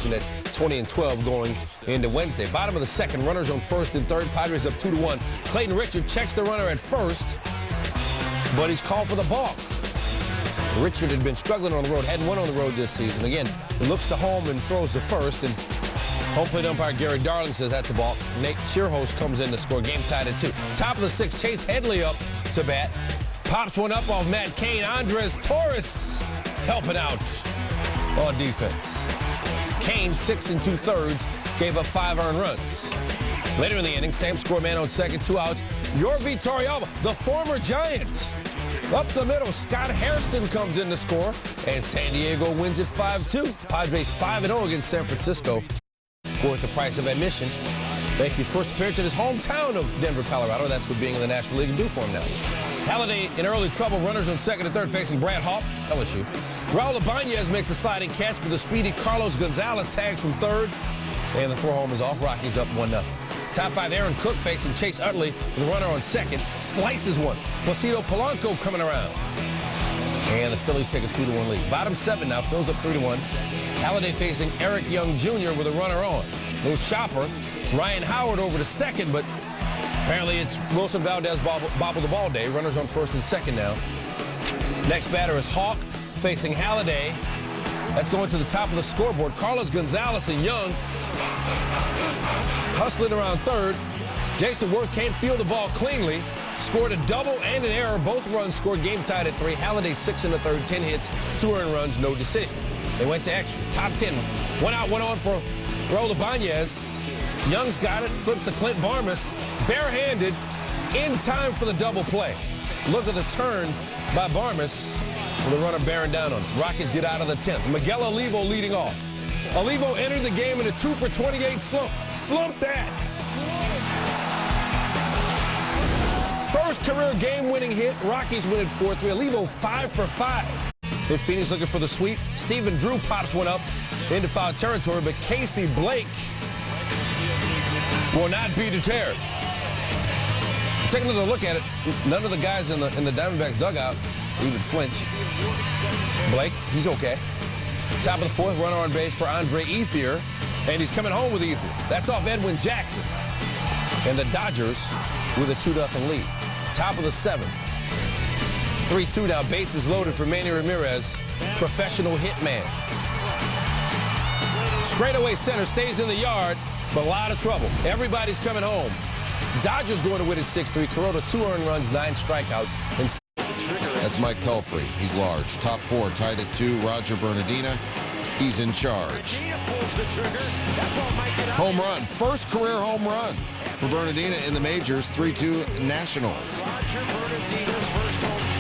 position at 20-12 going into Wednesday. Bottom of the second, runners on first and third. Padres up 2-1. Clayton Richard checks the runner at first, but he's called for the ball. Richard had been struggling on the road, hadn't won on the road this season. Again, he looks to home and throws to first, and home plate umpire Gary Darling says that's the ball. Nate Shearhost comes in to score. Game tied at 2. Top of the 6th, Chase Headley up to bat. Pops one up off Matt Cain. Andres Torres helping out on defense. Cain, 6 2/3, gave up 5 earned runs. Later in the inning, same score, man on second, 2 outs. Yorvi Torrealba, the former Giant. Up the middle, Scott Hairston comes in to score, and San Diego wins it 5-2. Padres 5-0 against San Francisco. Worth the price of admission. Yankees' first appearance in his hometown of Denver, Colorado. That's what being in the National League can do for him now. Halladay in early trouble. Runners on second and third facing Brad Hawk, LSU. Raul Ibanez makes a sliding catch, but the speedy Carlos Gonzalez tags from third. And the throw home is off. Rockies up 1-0. Top 5, Aaron Cook facing Chase Utley. The runner on second slices one. Placido Polanco coming around. And the Phillies take a 2-1 lead. Bottom 7 now. Phil's up 3-1. Halladay facing Eric Young Jr. with a runner on. Little chopper. Ryan Howard over to second, but apparently it's Wilson Valdez bobble the ball day. Runners on first and second now. Next batter is Hawk facing Halladay. That's going to the top of the scoreboard. Carlos Gonzalez and Young hustling around third. Jason Worth can't field the ball cleanly. Scored a double and an error. Both runs scored. Game tied at 3. Halladay 6 1/3, 10 hits, 2 earned runs, no decision. They went to extras. Top 10. 1 out, 1 on for Raul Ibanez. Young's got it. Flips to Clint Barmas. Barehanded. In time for the double play. Look at the turn by Barmas with the runner bearing down on him. Rockies get out of the 10th. Miguel Olivo leading off. Olivo entered the game in a 2-for-28 slump. Slumped that. First career game-winning hit. Rockies win at 4-3. Olivo 5 for 5. If Phoenix looking for the sweep, Stephen Drew pops one up into foul territory, but Casey Blake will not be deterred. Take another look at it. None of the guys in the Diamondbacks dugout even flinch. Blake, he's okay. Top of the 4th, runner on base for Andre Ethier, and he's coming home with Ethier. That's off Edwin Jackson. And the Dodgers with a 2-0 lead. Top of the 7th. 3-2 now, bases loaded for Manny Ramirez, professional hitman. Straightaway center, stays in the yard, but a lot of trouble. Everybody's coming home. Dodgers going to win at 6-3. Kuroda 2 earned runs, 9 strikeouts. And that's Mike Pelfrey. He's large. Top 4 tied at 2. Roger Bernardina. He's in charge. Home run. First career home run for Bernardina in the majors. 3-2 Nationals.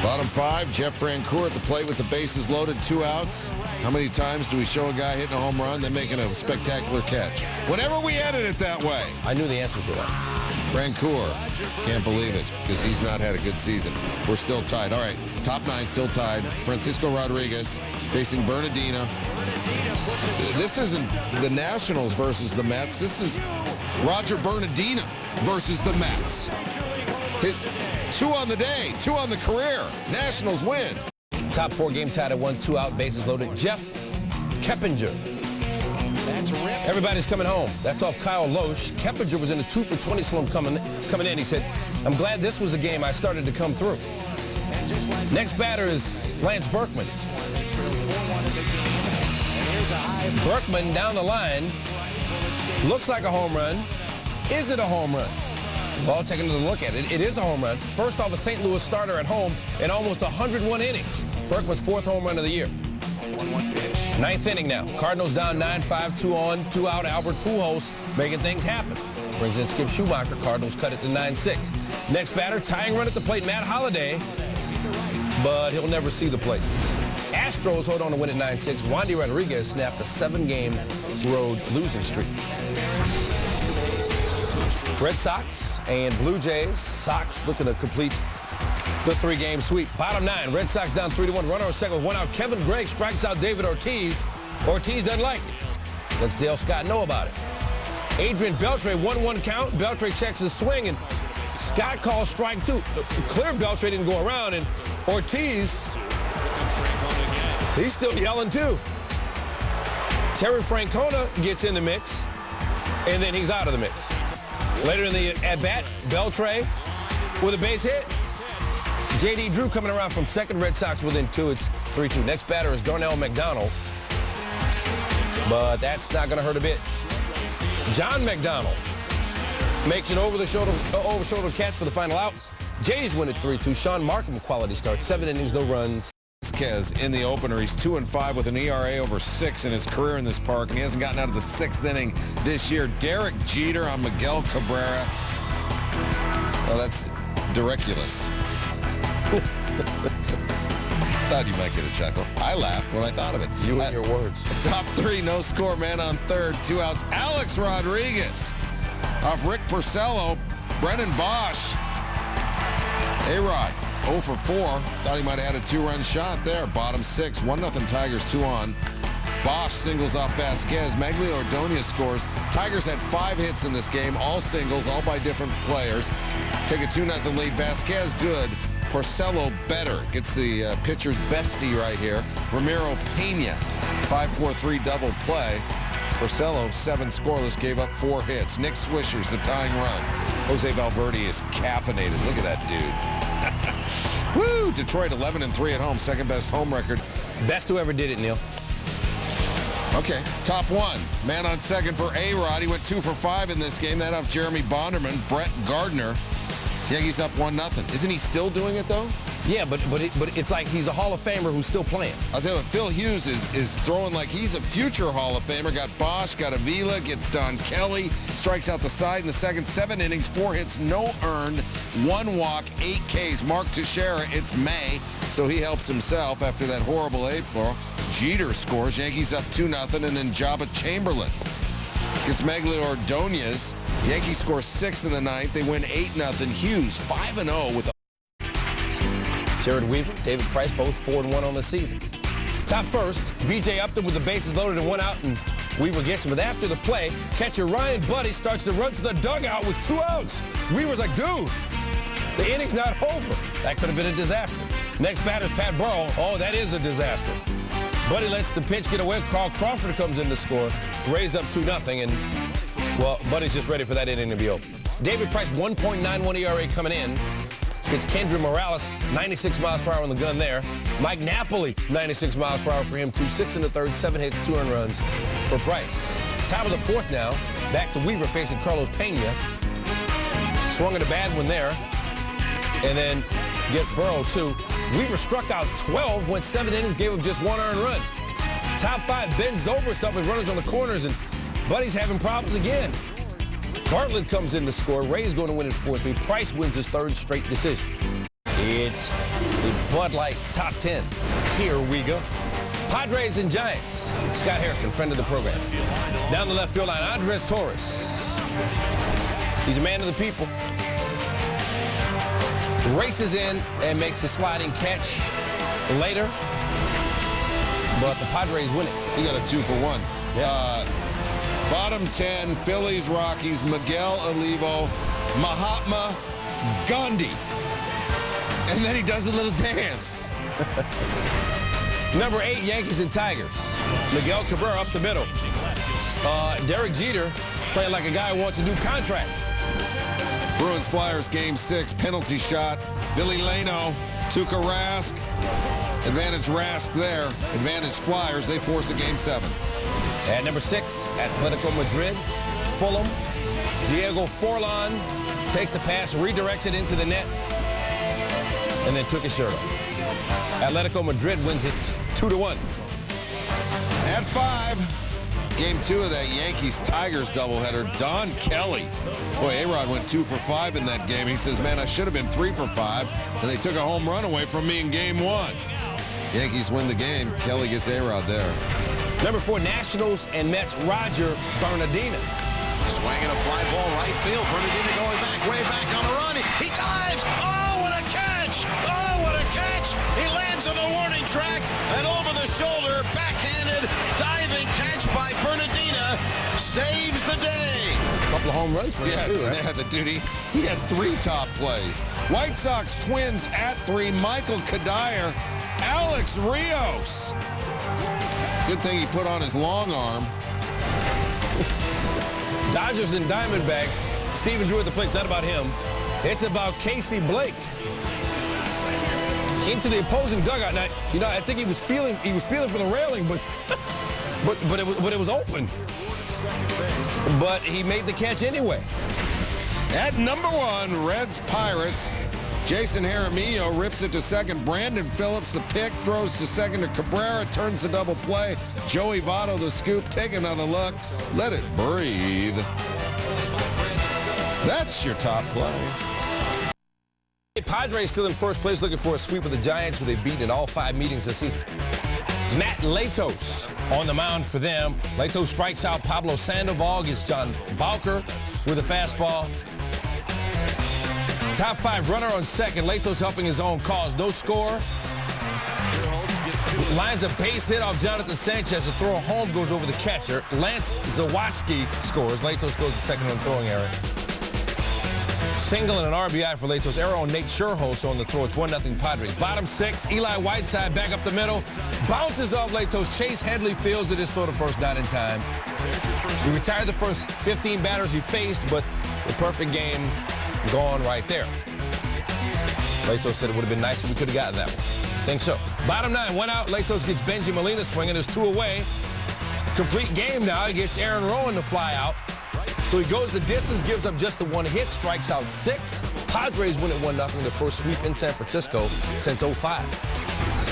Bottom 5, Jeff Francoeur at the plate with the bases loaded, 2 outs. How many times do we show a guy hitting a home run, then making a spectacular catch? Whenever we edit it that way. I knew the answer to that. Francoeur, can't believe it, because he's not had a good season. We're still tied. All right, top 9 still tied. Francisco Rodriguez facing Bernardina. This isn't the Nationals versus the Mets. This is Roger Bernardina versus the Mets. 2 on the day, 2 on the career. Nationals win. Top 4 game tied at 1, 2 out, bases loaded. Jeff Keppinger. Everybody's coming home. That's off Kyle Loesch. Keppinger was in a 2-for-20 slump coming in. He said, I'm glad this was a game I started to come through. Next batter is Lance Berkman. Berkman down the line. Looks like a home run. Is it a home run? Well, taking another look at it, it is a home run. First off a St. Louis starter at home in almost 101 innings. Berkman's 4th home run of the year. 9th inning now. Cardinals down 9-5, 2 on, 2 out. Albert Pujols making things happen. Brings in Skip Schumacher. Cardinals cut it to 9-6. Next batter, tying run at the plate, Matt Holliday. But he'll never see the plate. Astros hold on to win at 9-6. Wandy Rodriguez snapped a 7-game road losing streak. Red Sox and Blue Jays. Sox looking to complete the 3-game sweep. Bottom 9, Red Sox down 3-1. Runner on second with 1 out. Kevin Gregg strikes out David Ortiz. Ortiz doesn't like it. Lets Dale Scott know about it. Adrian Beltre, 1-1 count. Beltre checks his swing, and Scott calls strike 2. Clear Beltre didn't go around, and Ortiz, he's still yelling too. Terry Francona gets in the mix, and then he's out of the mix. Later in the at-bat, Beltre with a base hit. J.D. Drew coming around from second. Red Sox within 2. It's 3-2. Next batter is Darnell McDonald. But that's not going to hurt a bit. John McDonald makes an over-the-shoulder catch for the final out. Jays win at 3-2. Sean Markham quality start. 7 innings, no runs. Vasquez in the opener. He's 2-5 with an ERA over 6 in his career in this park, and he hasn't gotten out of the 6th inning this year. Derek Jeter on Miguel Cabrera. Oh, that's dericulous. Thought you might get a chuckle. I laughed when I thought of it. You and your words. Top 3, no score, man on third, 2 outs. Alex Rodriguez off Rick Porcello. Brennan Bosch. A-Rod 0 for 4. Thought he might have had a 2-run shot there. Bottom 6, 1-0 Tigers, 2 on. Bosch singles off Vasquez. Maglio Ordonez scores. Tigers had 5 hits in this game, all singles, all by different players. Take a 2-0 lead. Vasquez good. Porcello better. Gets the pitcher's bestie right here. Ramiro Pena, 5-4-3 double play. Porcello, 7 scoreless, gave up 4 hits. Nick Swisher's the tying run. Jose Valverde is caffeinated. Look at that dude. Woo! Detroit 11-3 at home. Second best home record. Best who ever did it, Neil. Okay, top 1. Man on second for A-Rod. He went 2 for 5 in this game. That off Jeremy Bonderman. Brett Gardner. Yankees up 1-0. Isn't he still doing it, though? Yeah, but it's like he's a Hall of Famer who's still playing. I'll tell you what, Phil Hughes is throwing like he's a future Hall of Famer. Got Bosch, got Avila, gets Don Kelly, strikes out the side in the second. 7 innings, 4 hits, no earned, 1 walk, 8 Ks. Mark Teixeira, it's May, so he helps himself after that horrible April. Jeter scores, Yankees up 2-0, and then Jabba Chamberlain gets Maglio Ordonez. Yankees score 6 in the 9th. They win 8-0. Hughes 5-0 with a Jared Weaver, David Price, both 4-1 on the season. Top first, B.J. Upton with the bases loaded and 1 out, and Weaver gets him. But after the play, catcher Ryan Buddy starts to run to the dugout with 2 outs. Weaver's like, dude, the inning's not over. That could have been a disaster. Next batter's Pat Burrell. Oh, that is a disaster. Buddy lets the pitch get away. Carl Crawford comes in to score. Rays up 2-0, and, well, Buddy's just ready for that inning to be over. David Price, 1.91 ERA coming in. It's Kendra Morales, 96 miles per hour on the gun there. Mike Napoli, 96 miles per hour for him, 2-6 in the 3rd, 7 hits, 2 earned runs for Price. Top of the 4th now. Back to Weaver facing Carlos Pena. Swung at a bad one there. And then gets Burrow, too. Weaver struck out 12, went 7 innings, gave him just 1 earned run. Top 5, Ben Zobrist up with runners on the corners, and Buddy's having problems again. Bartlett comes in to score. Ray's going to win it 4-3. Price wins his 3rd straight decision. It's the Bud Light Top 10. Here we go. Padres and Giants. Scott Harrison, friend of the program. Down the left field line, Andres Torres. He's a man of the people. Races in and makes a sliding catch later. But the Padres win it. He got a 2 for 1. Yeah. Bottom 10, Phillies, Rockies, Miguel Olivo, Mahatma Gandhi. And then he does a little dance. Number 8, Yankees and Tigers. Miguel Cabrera up the middle. Derek Jeter playing like a guy who wants a new contract. Bruins Flyers game 6, penalty shot. Billy Lano, Tuukka Rask. Advantage Rask there. Advantage Flyers. They force a game 7. At number 6, Atletico Madrid, Fulham. Diego Forlan takes the pass, redirects it into the net, and then took his shirt off. Atletico Madrid wins it 2-1. At 5, game 2 of that Yankees-Tigers doubleheader, Don Kelly. Boy, A-Rod went 2 for 5 in that game. He says, man, I should have been 3 for 5, and they took a home run away from me in game 1. Yankees win the game. Kelly gets A-Rod there. Number 4, Nationals and Mets, Roger Bernardina. Swinging a fly ball right field. Bernardina going back, way back on the run. He dives. Oh, what a catch! Oh, what a catch! He lands on the warning track and over the shoulder, backhanded diving catch by Bernardina saves the day. A couple of home runs for him, too, right? Yeah, the duty. He had 3 top plays. White Sox Twins at 3. Michael Kadire, Alex Rios. Good thing he put on his long arm. Dodgers and Diamondbacks. Stephen Drew at the plate. It's not about him. It's about Casey Blake. Into the opposing dugout. Now, you know, I think he was feeling for the railing, but it was open. But he made the catch anyway. At number 1, Reds Pirates. Jason Jaramillo rips it to second. Brandon Phillips, the pick, throws to second to Cabrera, turns the double play. Joey Votto, the scoop. Take another look. Let it breathe. That's your top play. Padres still in first place, looking for a sweep of the Giants, who they've beaten in all 5 meetings this season. Matt Latos on the mound for them. Latos strikes out Pablo Sandoval, gets John Balker with a fastball. Top 5 runner on second. Latos helping his own cause. No score. Lines a base hit off Jonathan Sanchez. The throw home goes over the catcher. Lance Zawatsky scores. Latos goes to second on the throwing area. Single and an RBI for Latos. Error on Nate Scherholz on the throw. It's 1-0 Padres. Bottom 6, Eli Whiteside back up the middle. Bounces off Latos. Chase Headley fields it. His throw to first, not in time. He retired the first 15 batters he faced, but the perfect game gone right there. Latos said it would have been nice if we could have gotten that one. Think so. Bottom 9, 1 out. Latos gets Benji Molina swinging. There's 2 away. Complete game now. He gets Aaron Rowan to fly out. So he goes the distance, gives up just the 1 hit, strikes out 6. Padres win at 1-0, the first sweep in San Francisco since '05.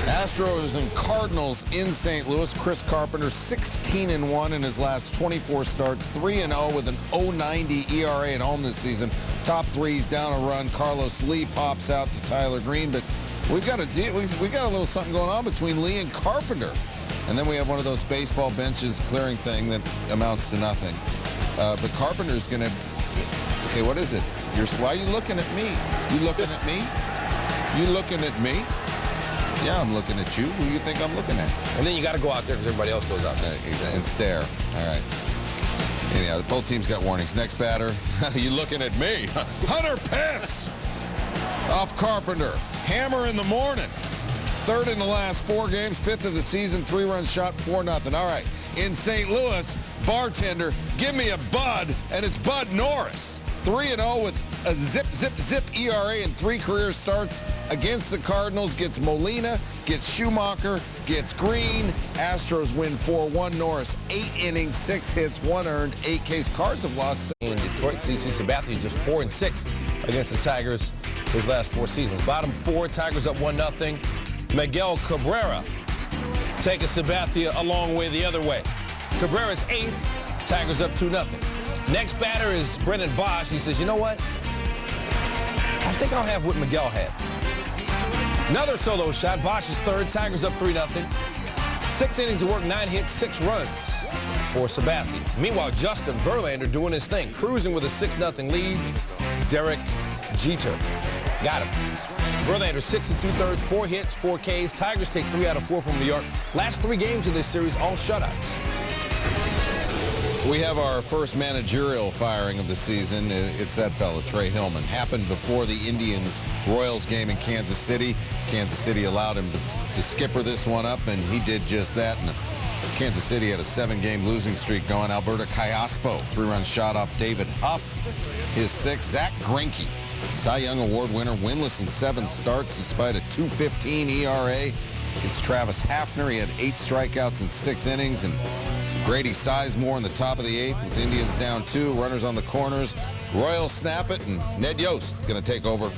Astros and Cardinals in St. Louis. Chris Carpenter, 16-1 in his last 24 starts, 3-0 with an .090 ERA at home this season. Top 3's down a run. Carlos Lee pops out to Tyler Green, but we've got a little something going on between Lee and Carpenter. And then we have one of those baseball benches clearing thing that amounts to nothing. But Carpenter's going to... Okay, what is it? Why are you looking at me? You looking at me? You looking at me? Yeah, I'm looking at you. Who do you think I'm looking at? And then you got to go out there because everybody else goes out there. And stare. All right. Anyhow, both teams got warnings. Next batter, you looking at me? Hunter Pence off Carpenter. Hammer in the morning. 3rd in the last 4 games, 5th of the season, 3-run shot, 4-0. All right. In St. Louis, bartender, give me a Bud, and it's Bud Norris. 3-0 with a zip ERA and 3 career starts against the Cardinals. Gets Molina, gets Schumacher, gets Green. Astros win 4-1. Norris, 8 innings, 6 hits, 1 earned, 8 Ks. Cards have lost. In Detroit, CC Sabathia just 4-6 against the Tigers his last 4 seasons. Bottom 4, Tigers up 1-0. Miguel Cabrera taking Sabathia a long way the other way. Cabrera's 8th, Tigers up 2-0. Next batter is Brendan Bosch. He says, you know what? I think I'll have what Miguel had. Another solo shot. Bosch is 3rd, Tigers up 3-0. 6 innings of work, 9 hits, 6 runs for Sabathia. Meanwhile, Justin Verlander doing his thing, cruising with a 6-0 lead. Derek Jeter got him. Verlander 6 2/3, 4 hits, 4 Ks. Tigers take 3 out of 4 from New York. Last 3 games of this series, all shutouts. We have our first managerial firing of the season. It's that fella, Trey Hillman. Happened before the Indians-Royals game in Kansas City. Kansas City allowed him to skipper this one up, and he did just that. And Kansas City had a 7-game losing streak going. Alberto Callaspo, 3-run shot off David Huff. His 6th, Zach Greinke, Cy Young Award winner, winless in 7 starts despite a .215 ERA. It's Travis Hafner. He had 8 strikeouts in 6 innings. And Grady Sizemore in the top of the 8th with Indians down 2. Runners on the corners. Royals snap it, and Ned Yost going to take over.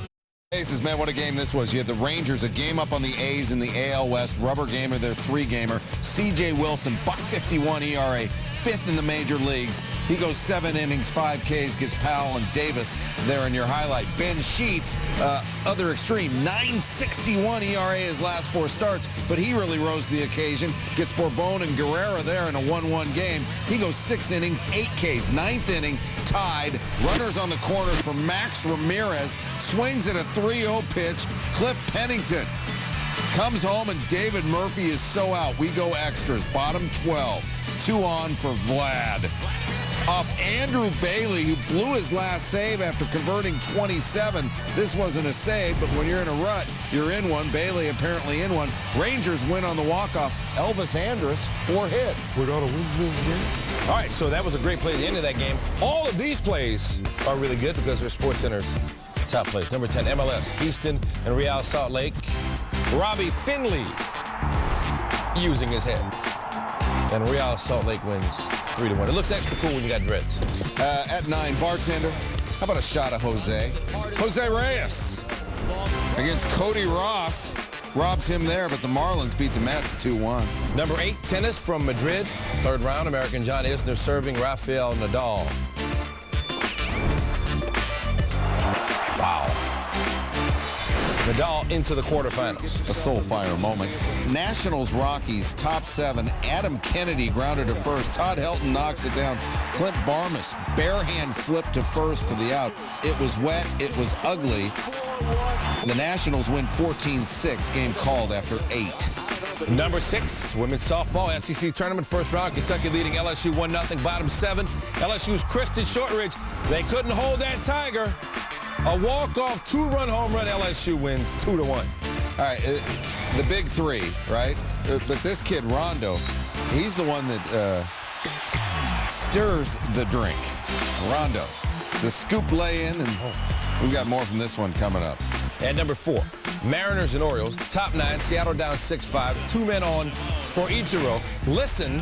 Aces, man, what a game this was. You had the Rangers a game up on the A's in the AL West. Rubber gamer, their 3-gamer. C.J. Wilson, .51 ERA. 5th in the major leagues. He goes 7 innings, 5 Ks, gets Powell and Davis there in your highlight. Ben Sheets, other extreme, .961 ERA his last 4 starts, but he really rose to the occasion. Gets Bourbon and Guerrera there in a 1-1 game. He goes 6 innings, 8 Ks, 9th inning, tied. Runners on the corners for Max Ramirez. Swings at a 3-0 pitch. Cliff Pennington comes home, and David Murphy is so out. We go extras, bottom 12. 2 on for Vlad. off Andrew Bailey, who blew his last save after converting 27. This wasn't a save, but when you're in a rut, you're in one. Bailey apparently in one. Rangers win on the walk-off. Elvis Andrus, 4 hits. We're going to win this game. All right, so that was a great play at the end of that game. All of these plays are really good because they're SportsCenter's top plays. Number 10, MLS, Houston and Real Salt Lake. Robbie Finley using his head. And Real Salt Lake wins 3-1. It looks extra cool when you got dreads. At 9, bartender. How about a shot of Jose? Jose Reyes against Cody Ross. Robs him there, but the Marlins beat the Mets 2-1. Number 8, tennis from Madrid. 3rd round, American John Isner serving Rafael Nadal. Wow. Nadal into the quarterfinals. A soul-fire moment. Nationals Rockies, top 7. Adam Kennedy grounded to first. Todd Helton knocks it down. Clint Barmas, bare hand flip to first for the out. It was wet. It was ugly. The Nationals win 14-6. Game called after 8. Number 6, women's softball, SEC tournament, 1st round. Kentucky leading LSU 1-0, bottom 7. LSU's Kristen Shortridge. They couldn't hold that Tiger. A walk-off 2-run home run. LSU wins 2-1. All right, the big 3, right? But this kid, Rondo, he's the one that stirs the drink. Rondo, the scoop lay-in, and we've got more from this one coming up. And number 4, Mariners and Orioles, top 9. Seattle down 6-5. 2 men on for Ichiro. Listen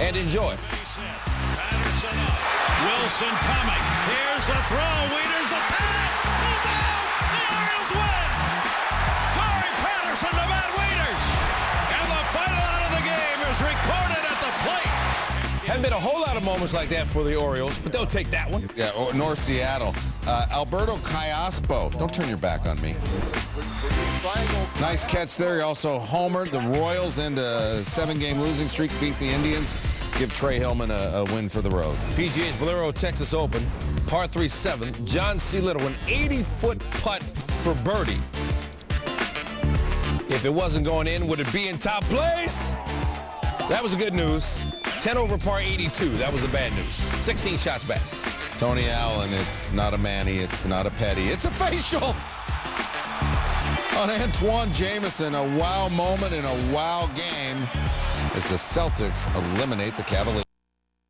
and enjoy. Patterson up. Wilson coming. Here's the throw. Wieters attack. He's out. The Orioles win. Corey Patterson to Matt Wieters. And the final out of the game is recorded at the plate. Haven't been a whole lot of moments like that for the Orioles, but they'll take that one. Yeah, North Seattle. Alberto Callaspo. Don't turn your back on me. Nice catch there. He also homered. The Royals end a 7-game losing streak, beat the Indians. Give Trey Hillman a win for the road. PGA's Valero Texas Open, par 3 7. John C. Little, an 80-foot putt for birdie. If it wasn't going in, would it be in top place? That was the good news. 10 over par 82. That was the bad news. 16 shots back. Tony Allen, it's not a Manny, it's not a Petty, it's a facial on Antoine Jameson. A wow moment in a wow game as the Celtics eliminate the Cavaliers.